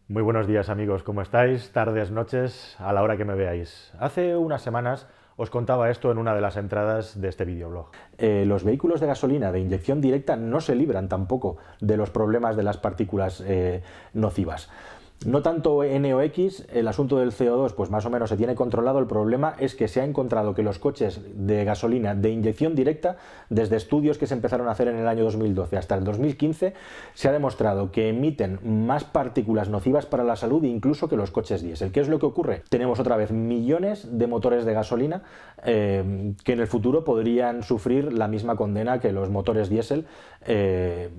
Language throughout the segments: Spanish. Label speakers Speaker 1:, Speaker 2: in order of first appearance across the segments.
Speaker 1: Muy buenos días amigos, ¿cómo estáis? Tardes, noches, a la hora que me veáis. Hace unas semanas os contaba esto en una de las entradas de este videoblog. Los vehículos de gasolina de inyección directa no se libran tampoco de los problemas de las partículas nocivas. No tanto NOx, el asunto del CO2 pues más o menos se tiene controlado. El problema es que se ha encontrado que los coches de gasolina de inyección directa, desde estudios que se empezaron a hacer en el año 2012 hasta el 2015, se ha demostrado que emiten más partículas nocivas para la salud incluso que los coches diésel. ¿Qué es lo que ocurre? Tenemos otra vez millones de motores de gasolina que en el futuro podrían sufrir la misma condena que los motores diésel,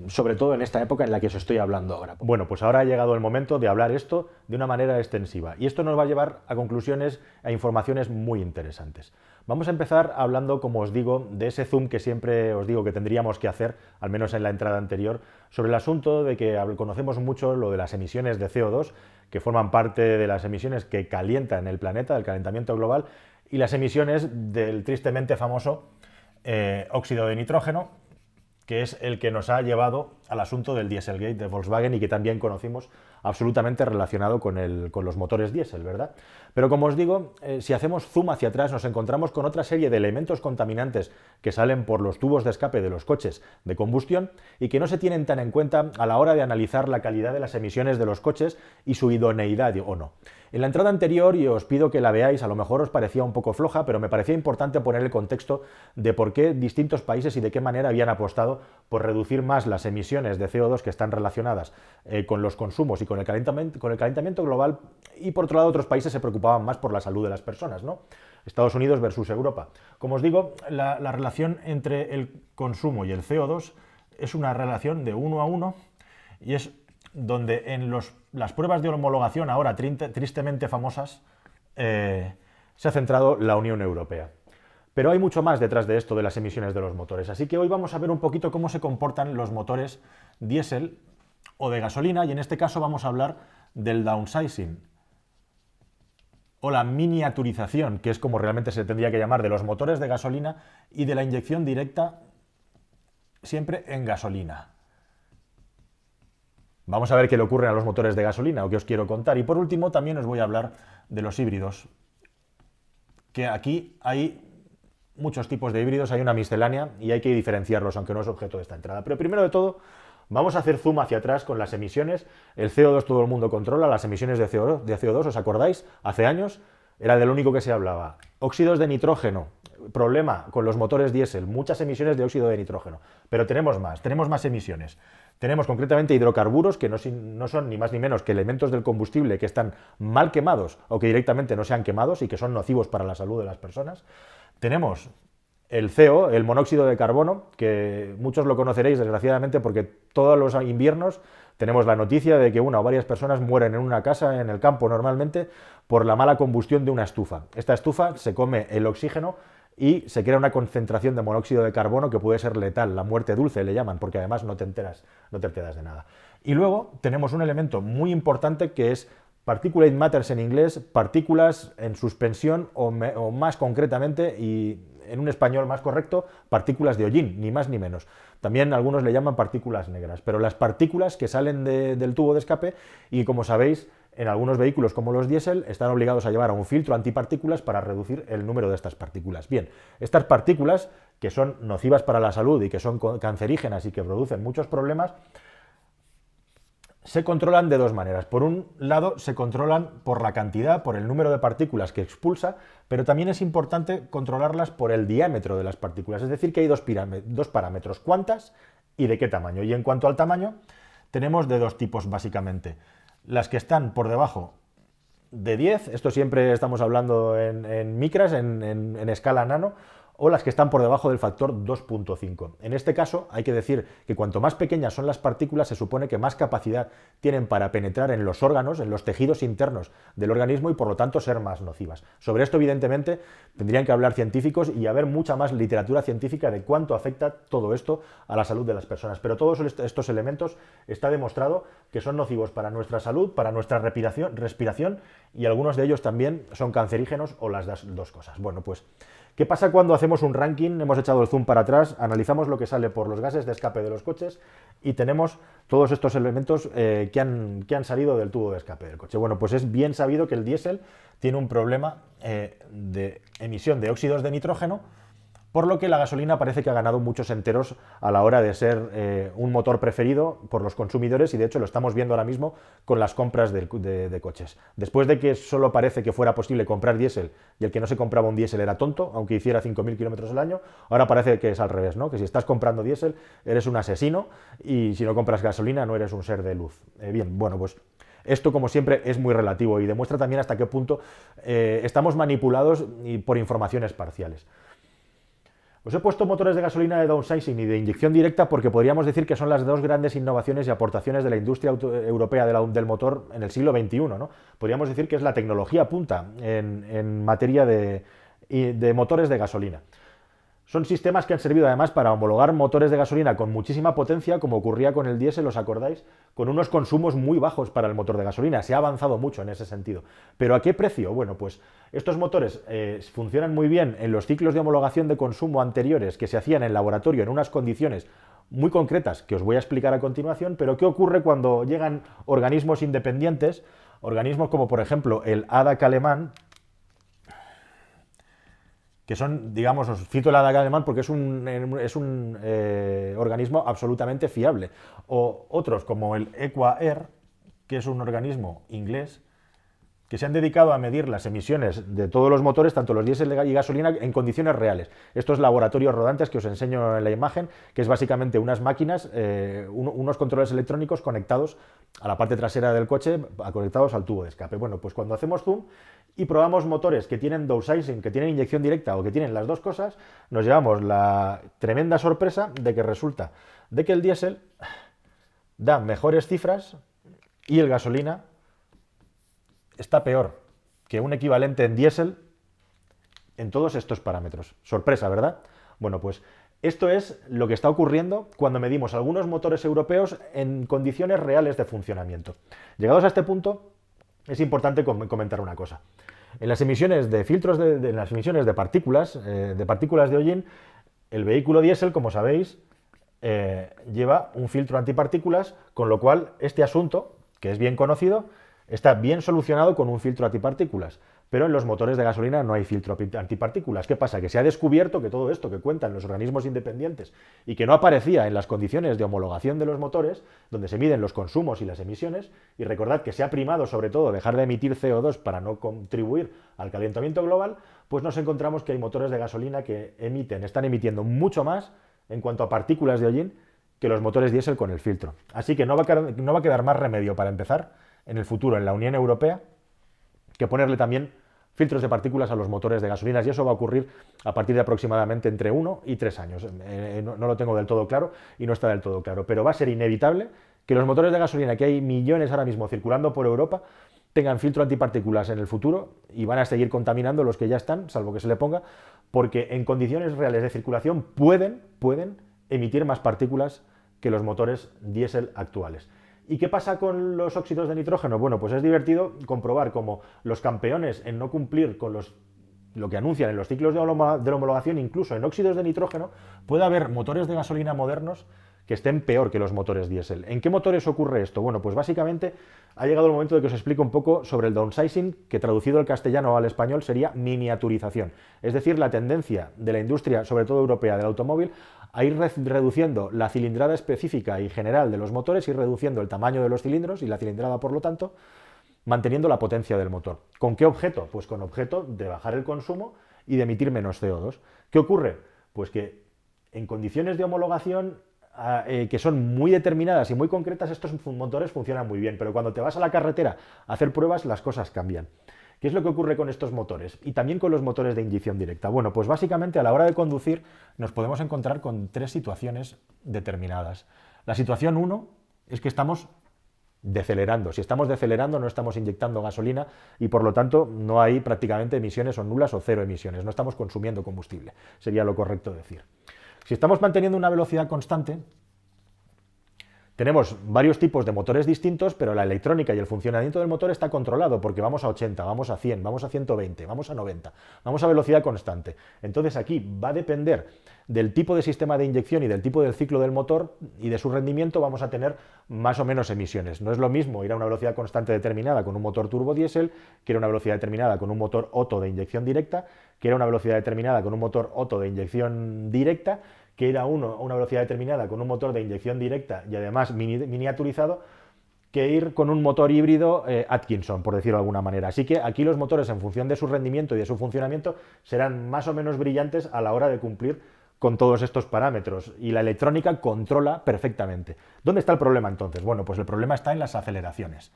Speaker 1: sobre todo en esta época en la que os estoy hablando ahora. Bueno, pues ahora ha llegado el momento de hablar esto de una manera extensiva y esto nos va a llevar a conclusiones e informaciones muy interesantes. Vamos a empezar hablando, como os digo, de ese zoom que siempre os digo que tendríamos que hacer, al menos en la entrada anterior, sobre el asunto de que conocemos mucho lo de las emisiones de CO2, que forman parte de las emisiones que calientan el planeta, del calentamiento global, y las emisiones del tristemente famoso óxido de nitrógeno, que es el que nos ha llevado al asunto del Dieselgate de Volkswagen y que también conocimos absolutamente relacionado con los motores diésel, ¿verdad? Pero como os digo, si hacemos zoom hacia atrás nos encontramos con otra serie de elementos contaminantes que salen por los tubos de escape de los coches de combustión y que no se tienen tan en cuenta a la hora de analizar la calidad de las emisiones de los coches y su idoneidad o no. En la entrada anterior, y os pido que la veáis, a lo mejor os parecía un poco floja, pero me parecía importante poner el contexto de por qué distintos países y de qué manera habían apostado por reducir más las emisiones de CO2 que están relacionadas con los consumos y con el calentamiento global, y por otro lado otros países se preocupaban más por la salud de las personas, ¿no? Estados Unidos versus Europa. Como os digo, la relación entre el consumo y el CO2 es una relación de 1 a 1 y es donde en las pruebas de homologación ahora tristemente famosas se ha centrado la Unión Europea. Pero hay mucho más detrás de esto de las emisiones de los motores, así que hoy vamos a ver un poquito cómo se comportan los motores diésel o de gasolina, y en este caso vamos a hablar del downsizing o la miniaturización, que es como realmente se tendría que llamar, de los motores de gasolina y de la inyección directa siempre en gasolina. Vamos a ver qué le ocurre a los motores de gasolina o qué os quiero contar. Y por último también os voy a hablar de los híbridos, que aquí hay muchos tipos de híbridos, hay una miscelánea y hay que diferenciarlos, aunque no es objeto de esta entrada. Pero primero de todo, vamos a hacer zoom hacia atrás con las emisiones. El CO2 todo el mundo controla, las emisiones de CO2, ¿os acordáis? Hace años era del único que se hablaba. Óxidos de nitrógeno, problema con los motores diésel, muchas emisiones de óxido de nitrógeno. Pero tenemos más emisiones. Tenemos concretamente hidrocarburos, que no son ni más ni menos que elementos del combustible que están mal quemados o que directamente no se han quemados y que son nocivos para la salud de las personas. Tenemos el CO, el monóxido de carbono, que muchos lo conoceréis desgraciadamente porque todos los inviernos tenemos la noticia de que una o varias personas mueren en una casa, en el campo normalmente, por la mala combustión de una estufa. Esta estufa se come el oxígeno y se crea una concentración de monóxido de carbono que puede ser letal, la muerte dulce le llaman, porque además no te enteras de nada. Y luego tenemos un elemento muy importante que es particulate matters en inglés, partículas en suspensión o más concretamente, y en un español más correcto, partículas de hollín, ni más ni menos. También algunos le llaman partículas negras, pero las partículas que salen del tubo de escape y, como sabéis, en algunos vehículos como los diésel están obligados a llevar a un filtro antipartículas para reducir el número de estas partículas. Bien, estas partículas, que son nocivas para la salud y que son cancerígenas y que producen muchos problemas, se controlan de dos maneras. Por un lado, se controlan por la cantidad, por el número de partículas que expulsa, pero también es importante controlarlas por el diámetro de las partículas. Es decir, que hay dos parámetros, cuántas y de qué tamaño. Y en cuanto al tamaño, tenemos de dos tipos básicamente. Las que están por debajo de 10, esto siempre estamos hablando en micras, en escala nano, o las que están por debajo del factor 2.5. En este caso hay que decir que cuanto más pequeñas son las partículas, se supone que más capacidad tienen para penetrar en los órganos, en los tejidos internos del organismo y por lo tanto ser más nocivas. Sobre esto evidentemente tendrían que hablar científicos y haber mucha más literatura científica de cuánto afecta todo esto a la salud de las personas. Pero todos estos elementos está demostrado que son nocivos para nuestra salud, para nuestra respiración, y algunos de ellos también son cancerígenos o las dos cosas. Bueno, pues, ¿qué pasa cuando hacemos un ranking? Hemos echado el zoom para atrás, analizamos lo que sale por los gases de escape de los coches y tenemos todos estos elementos que han salido del tubo de escape del coche. Bueno, pues es bien sabido que el diésel tiene un problema de emisión de óxidos de nitrógeno, por lo que la gasolina parece que ha ganado muchos enteros a la hora de ser un motor preferido por los consumidores, y de hecho lo estamos viendo ahora mismo con las compras de coches. Después de que solo parece que fuera posible comprar diésel y el que no se compraba un diésel era tonto, aunque hiciera 5.000 kilómetros al año, ahora parece que es al revés, ¿no? Que si estás comprando diésel eres un asesino y si no compras gasolina no eres un ser de luz. Bien, bueno, pues esto, como siempre, es muy relativo y demuestra también hasta qué punto estamos manipulados por informaciones parciales. Os he puesto motores de gasolina de downsizing y de inyección directa porque podríamos decir que son las dos grandes innovaciones y aportaciones de la industria europea del motor en el siglo XXI, ¿no? Podríamos decir que es la tecnología punta en materia de motores de gasolina. Son sistemas que han servido además para homologar motores de gasolina con muchísima potencia, como ocurría con el diésel, ¿os acordáis? Con unos consumos muy bajos para el motor de gasolina. Se ha avanzado mucho en ese sentido. ¿Pero a qué precio? Bueno, pues estos motores funcionan muy bien en los ciclos de homologación de consumo anteriores que se hacían en laboratorio en unas condiciones muy concretas que os voy a explicar a continuación, pero ¿qué ocurre cuando llegan organismos independientes? Organismos como, por ejemplo, el ADAC alemán, que son, digamos, os cito el ADAC alemán porque es un organismo absolutamente fiable, o otros como el EQA-R, que es un organismo inglés, que se han dedicado a medir las emisiones de todos los motores, tanto los diésel y gasolina, en condiciones reales. Estos laboratorios rodantes que os enseño en la imagen, que es básicamente unas máquinas, unos controles electrónicos conectados a la parte trasera del coche, conectados al tubo de escape. Bueno, pues cuando hacemos zoom y probamos motores que tienen downsizing, que tienen inyección directa o que tienen las dos cosas, nos llevamos la tremenda sorpresa de que resulta de que el diésel da mejores cifras y el gasolina está peor que un equivalente en diésel en todos estos parámetros. Sorpresa, ¿verdad? Bueno, pues esto es lo que está ocurriendo cuando medimos algunos motores europeos en condiciones reales de funcionamiento. Llegados a este punto, es importante comentar una cosa. En las emisiones de filtros, en las emisiones de partículas de hollín, el vehículo diésel, como sabéis, lleva un filtro antipartículas, con lo cual este asunto, que es bien conocido, está bien solucionado con un filtro antipartículas, pero en los motores de gasolina no hay filtro antipartículas. ¿Qué pasa? Que se ha descubierto que todo esto que cuentan los organismos independientes y que no aparecía en las condiciones de homologación de los motores, donde se miden los consumos y las emisiones, y recordad que se ha primado sobre todo dejar de emitir CO2 para no contribuir al calentamiento global, pues nos encontramos que hay motores de gasolina que están emitiendo mucho más en cuanto a partículas de hollín que los motores diésel con el filtro. Así que no va a quedar más remedio para empezar en el futuro en la Unión Europea que ponerle también filtros de partículas a los motores de gasolinas, y eso va a ocurrir a partir de aproximadamente entre 1 y 3 años. No lo tengo del todo claro y no está del todo claro, pero va a ser inevitable que los motores de gasolina, que hay millones ahora mismo circulando por Europa, tengan filtro antipartículas en el futuro y van a seguir contaminando los que ya están, salvo que se le ponga, porque en condiciones reales de circulación pueden emitir más partículas que los motores diésel actuales. ¿Y qué pasa con los óxidos de nitrógeno? Bueno, pues es divertido comprobar cómo los campeones en no cumplir con lo que anuncian en los ciclos de homologación, incluso en óxidos de nitrógeno, puede haber motores de gasolina modernos que estén peor que los motores diésel. ¿En qué motores ocurre esto? Bueno, pues básicamente ha llegado el momento de que os explique un poco sobre el downsizing, que traducido al castellano o al español sería miniaturización. Es decir, la tendencia de la industria, sobre todo europea, del automóvil, a ir reduciendo la cilindrada específica y general de los motores, ir reduciendo el tamaño de los cilindros y la cilindrada, por lo tanto, manteniendo la potencia del motor. ¿Con qué objeto? Pues con objeto de bajar el consumo y de emitir menos CO2. ¿Qué ocurre? Pues que en condiciones de homologación que son muy determinadas y muy concretas, estos motores funcionan muy bien, pero cuando te vas a la carretera a hacer pruebas, las cosas cambian. ¿Qué es lo que ocurre con estos motores? Y también con los motores de inyección directa. Bueno, pues básicamente a la hora de conducir nos podemos encontrar con 3 situaciones determinadas. La situación 1 es que estamos decelerando. Si estamos decelerando, no estamos inyectando gasolina y por lo tanto no hay prácticamente emisiones o nulas o 0 emisiones. No estamos consumiendo combustible, sería lo correcto decir. Si estamos manteniendo una velocidad constante, Tenemos varios tipos de motores distintos, pero la electrónica y el funcionamiento del motor está controlado porque vamos a 80, vamos a 100, vamos a 120, vamos a 90, vamos a velocidad constante. Entonces aquí va a depender del tipo de sistema de inyección y del tipo del ciclo del motor y de su rendimiento, vamos a tener más o menos emisiones. No es lo mismo ir a una velocidad constante determinada con un motor turbo diésel que ir a una velocidad determinada con un motor Otto de inyección directa, que ir a una velocidad determinada con un motor Otto de inyección directa, que ir a una velocidad determinada con un motor de inyección directa y además miniaturizado, que ir con un motor híbrido Atkinson, por decirlo de alguna manera. Así que aquí los motores, en función de su rendimiento y de su funcionamiento, serán más o menos brillantes a la hora de cumplir con todos estos parámetros, y la electrónica controla perfectamente. ¿Dónde está el problema entonces? Bueno, pues el problema está en las aceleraciones.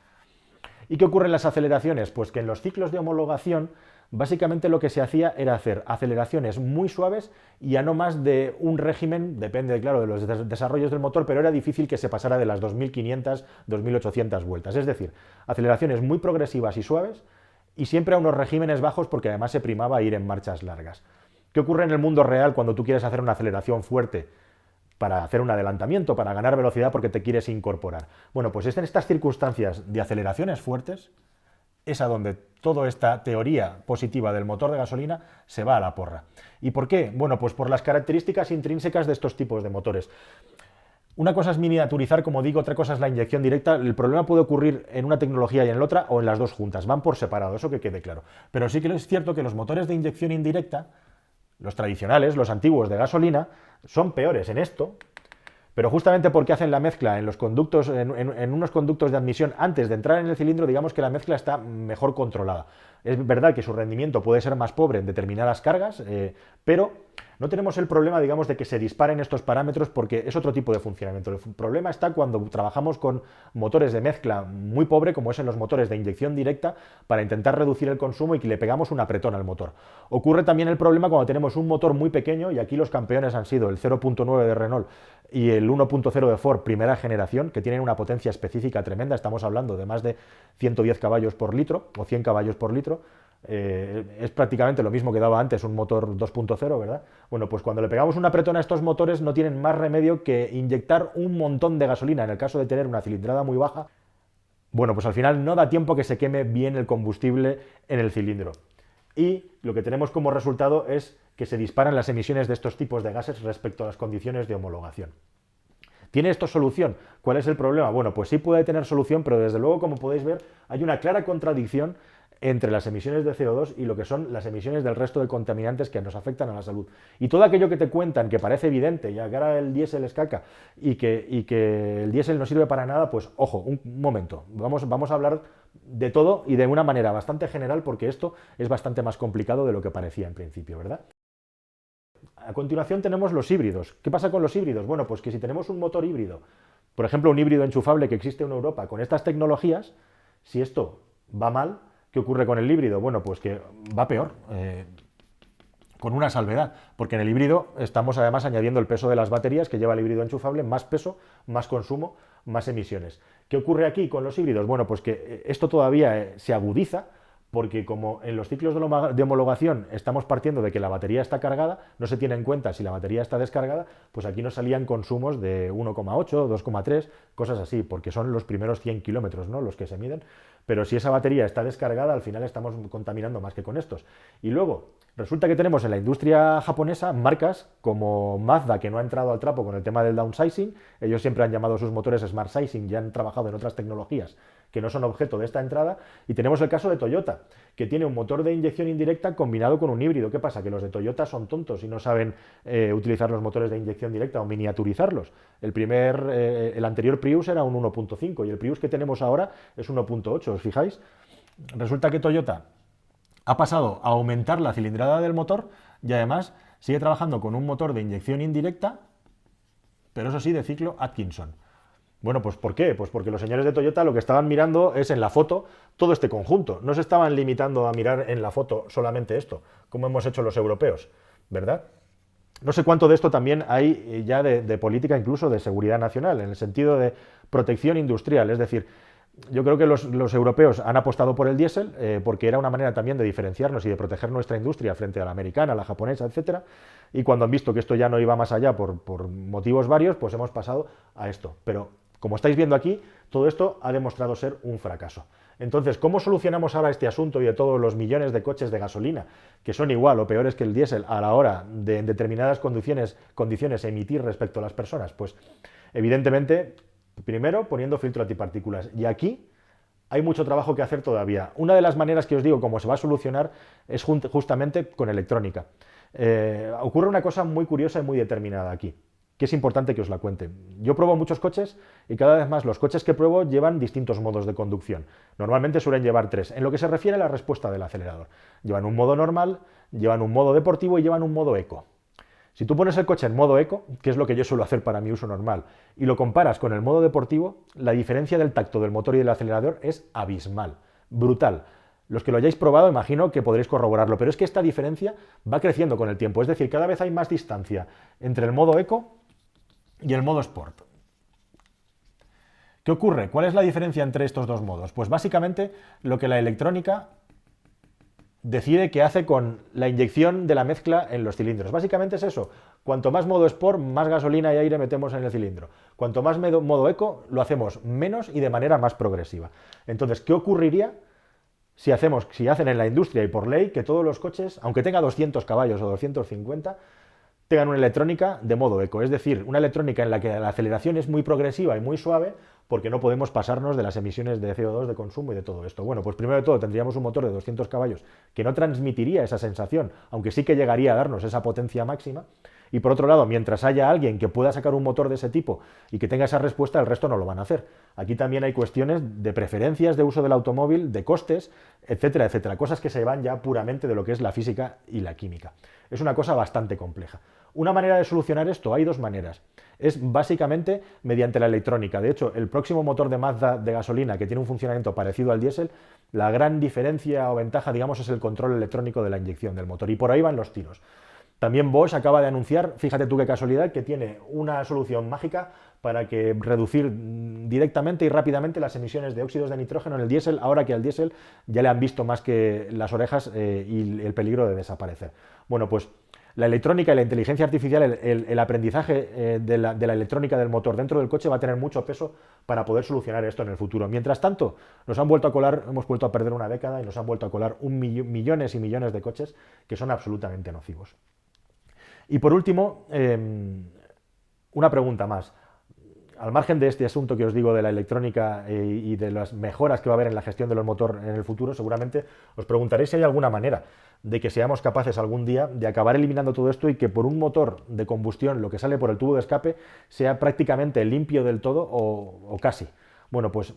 Speaker 1: ¿Y qué ocurre en las aceleraciones? Pues que en los ciclos de homologación básicamente lo que se hacía era hacer aceleraciones muy suaves y a no más de un régimen, depende claro de los desarrollos del motor, pero era difícil que se pasara de las 2500, 2800 vueltas. Es decir, aceleraciones muy progresivas y suaves y siempre a unos regímenes bajos porque además se primaba ir en marchas largas. ¿Qué ocurre en el mundo real cuando tú quieres hacer una aceleración fuerte para hacer un adelantamiento, para ganar velocidad porque te quieres incorporar? Bueno, pues en estas circunstancias de aceleraciones fuertes es a donde toda esta teoría positiva del motor de gasolina se va a la porra. ¿Y por qué? Bueno, pues por las características intrínsecas de estos tipos de motores. Una cosa es miniaturizar, como digo, otra cosa es la inyección directa. El problema puede ocurrir en una tecnología y en la otra, o en las dos juntas, van por separado, eso que quede claro. Pero sí que es cierto que los motores de inyección indirecta, los tradicionales, los antiguos de gasolina, son peores en esto, pero justamente porque hacen la mezcla en los conductos, en unos conductos de admisión antes de entrar en el cilindro, digamos que la mezcla está mejor controlada. Es verdad que su rendimiento puede ser más pobre en determinadas cargas, pero no tenemos el problema, digamos, de que se disparen estos parámetros porque es otro tipo de funcionamiento. El problema está cuando trabajamos con motores de mezcla muy pobre, como es en los motores de inyección directa, para intentar reducir el consumo y que le pegamos un apretón al motor. Ocurre también el problema cuando tenemos un motor muy pequeño, y aquí los campeones han sido el 0.9 de Renault y el 1.0 de Ford primera generación, que tienen una potencia específica tremenda. Estamos hablando de más de 110 caballos por litro o 100 caballos por litro. Es prácticamente lo mismo que daba antes un motor 2.0, ¿verdad? Bueno, pues cuando le pegamos un apretón a estos motores no tienen más remedio que inyectar un montón de gasolina en el caso de tener una cilindrada muy baja. Bueno, pues al final no da tiempo que se queme bien el combustible en el cilindro. Y lo que tenemos como resultado es que se disparan las emisiones de estos tipos de gases respecto a las condiciones de homologación. ¿Tiene esto solución? ¿Cuál es el problema? Bueno, pues sí puede tener solución, pero desde luego, como podéis ver, hay una clara contradicción entre las emisiones de CO2 y lo que son las emisiones del resto de contaminantes que nos afectan a la salud. Y todo aquello que te cuentan que parece evidente, ya que ahora el diésel es caca y que el diésel no sirve para nada, pues ojo, un momento, vamos a hablar de todo y de una manera bastante general porque esto es bastante más complicado de lo que parecía en principio, ¿verdad? A continuación tenemos los híbridos. ¿Qué pasa con los híbridos? Bueno, pues que si tenemos un motor híbrido, por ejemplo un híbrido enchufable que existe en Europa con estas tecnologías, si esto va mal, ¿qué ocurre con el híbrido? Bueno, pues que va peor, con una salvedad, porque en el híbrido estamos además añadiendo el peso de las baterías que lleva el híbrido enchufable, más peso, más consumo, más emisiones. ¿Qué ocurre aquí con los híbridos? Bueno, pues que esto todavía se agudiza, porque como en los ciclos de homologación estamos partiendo de que la batería está cargada, no se tiene en cuenta si la batería está descargada, pues aquí nos salían consumos de 1,8, 2,3, cosas así, porque son los primeros 100 kilómetros, ¿no?, los que se miden, pero si esa batería está descargada, al final estamos contaminando más que con estos. Y luego, resulta que tenemos en la industria japonesa marcas como Mazda, que no ha entrado al trapo con el tema del downsizing, ellos siempre han llamado sus motores Smart Sizing, ya han trabajado en otras tecnologías que no son objeto de esta entrada, y tenemos el caso de Toyota, que tiene un motor de inyección indirecta combinado con un híbrido. ¿Qué pasa? Que los de Toyota son tontos y no saben utilizar los motores de inyección directa o miniaturizarlos. El anterior Prius era un 1.5 y el Prius que tenemos ahora es 1.8, ¿os fijáis? Resulta que Toyota ha pasado a aumentar la cilindrada del motor y además sigue trabajando con un motor de inyección indirecta, pero eso sí, de ciclo Atkinson. Bueno, pues ¿por qué? Pues porque los señores de Toyota lo que estaban mirando es en la foto todo este conjunto. No se estaban limitando a mirar en la foto solamente esto, como hemos hecho los europeos, ¿verdad? No sé cuánto de esto también hay ya de política incluso de seguridad nacional, en el sentido de protección industrial. Es decir, yo creo que los europeos han apostado por el diésel porque era una manera también de diferenciarnos y de proteger nuestra industria frente a la americana, a la japonesa, etcétera. Y cuando han visto que esto ya no iba más allá por motivos varios, pues hemos pasado a esto. Pero Como estáis viendo aquí, todo esto ha demostrado ser un fracaso. Entonces, ¿cómo solucionamos ahora este asunto y de todos los millones de coches de gasolina que son igual o peores que el diésel a la hora de en determinadas condiciones emitir respecto a las personas? Pues evidentemente, primero poniendo filtro antipartículas. Y aquí hay mucho trabajo que hacer todavía. Una de las maneras que os digo cómo se va a solucionar es justamente con electrónica. Ocurre una cosa muy curiosa y muy determinada aquí, que es importante que os la cuente. Yo pruebo muchos coches y cada vez más los coches que pruebo llevan distintos modos de conducción. Normalmente suelen llevar 3, en lo que se refiere a la respuesta del acelerador. Llevan un modo normal, llevan un modo deportivo y llevan un modo eco. Si tú pones el coche en modo eco, que es lo que yo suelo hacer para mi uso normal, y lo comparas con el modo deportivo, la diferencia del tacto del motor y del acelerador es abismal, brutal. Los que lo hayáis probado, imagino que podréis corroborarlo, pero es que esta diferencia va creciendo con el tiempo, es decir, cada vez hay más distancia entre el modo eco y el modo Sport. ¿Qué ocurre? ¿Cuál es la diferencia entre estos dos modos? Pues básicamente lo que la electrónica decide que hace con la inyección de la mezcla en los cilindros. Básicamente es eso. Cuanto más modo Sport, más gasolina y aire metemos en el cilindro. Cuanto más modo eco, lo hacemos menos y de manera más progresiva. Entonces, ¿qué ocurriría si hacen en la industria y por ley que todos los coches, aunque tenga 200 caballos o 250, tengan una electrónica de modo eco? Es decir, una electrónica en la que la aceleración es muy progresiva y muy suave, porque no podemos pasarnos de las emisiones de CO2 de consumo y de todo esto. Bueno, pues primero de todo tendríamos un motor de 200 caballos que no transmitiría esa sensación, aunque sí que llegaría a darnos esa potencia máxima. Y por otro lado, mientras haya alguien que pueda sacar un motor de ese tipo y que tenga esa respuesta, el resto no lo van a hacer. Aquí también hay cuestiones de preferencias de uso del automóvil, de costes, etcétera, etcétera. Cosas que se van ya puramente de lo que es la física y la química. Es una cosa bastante compleja. Una manera de solucionar esto, hay dos maneras. Es básicamente mediante la electrónica. De hecho, el próximo motor de Mazda de gasolina, que tiene un funcionamiento parecido al diésel, la gran diferencia o ventaja, digamos, es el control electrónico de la inyección del motor. Y por ahí van los tiros. También Bosch acaba de anunciar, fíjate tú qué casualidad, que tiene una solución mágica para que reducir directamente y rápidamente las emisiones de óxidos de nitrógeno en el diésel, ahora que al diésel ya le han visto más que las orejas y el peligro de desaparecer. Bueno, pues la electrónica y la inteligencia artificial, el aprendizaje de la electrónica del motor dentro del coche va a tener mucho peso para poder solucionar esto en el futuro. Mientras tanto, hemos vuelto a perder una década y nos han vuelto a colar millones y millones de coches que son absolutamente nocivos. Y por último, una pregunta más. Al margen de este asunto que os digo de la electrónica y de las mejoras que va a haber en la gestión de los motores en el futuro, seguramente os preguntaréis si hay alguna manera de que seamos capaces algún día de acabar eliminando todo esto y que por un motor de combustión lo que sale por el tubo de escape sea prácticamente limpio del todo o casi. Bueno, pues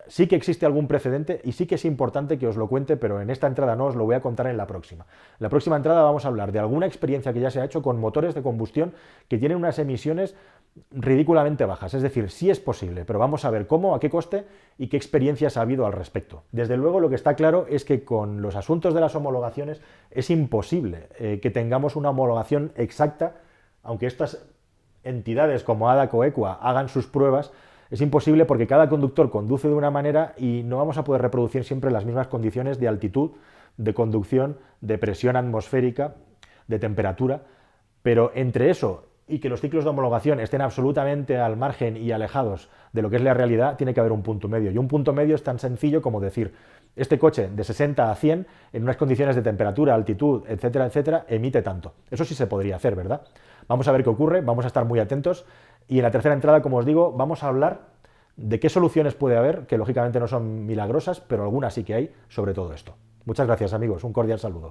Speaker 1: sí que existe algún precedente y sí que es importante que os lo cuente, pero en esta entrada no, os lo voy a contar en la próxima. En la próxima entrada vamos a hablar de alguna experiencia que ya se ha hecho con motores de combustión que tienen unas emisiones ridículamente bajas. Es decir, sí es posible, pero vamos a ver cómo, a qué coste y qué experiencias ha habido al respecto. Desde luego, lo que está claro es que con los asuntos de las homologaciones es imposible que tengamos una homologación exacta, aunque estas entidades como ADAC o ECUA hagan sus pruebas. Es imposible porque cada conductor conduce de una manera y no vamos a poder reproducir siempre las mismas condiciones de altitud, de conducción, de presión atmosférica, de temperatura, pero entre eso y que los ciclos de homologación estén absolutamente al margen y alejados de lo que es la realidad, tiene que haber un punto medio. Y un punto medio es tan sencillo como decir, este coche de 60 a 100, en unas condiciones de temperatura, altitud, etcétera, etcétera, emite tanto. Eso sí se podría hacer, ¿verdad? Vamos a ver qué ocurre, vamos a estar muy atentos. Y en la tercera entrada, como os digo, vamos a hablar de qué soluciones puede haber, que lógicamente no son milagrosas, pero algunas sí que hay sobre todo esto. Muchas gracias, amigos. Un cordial saludo.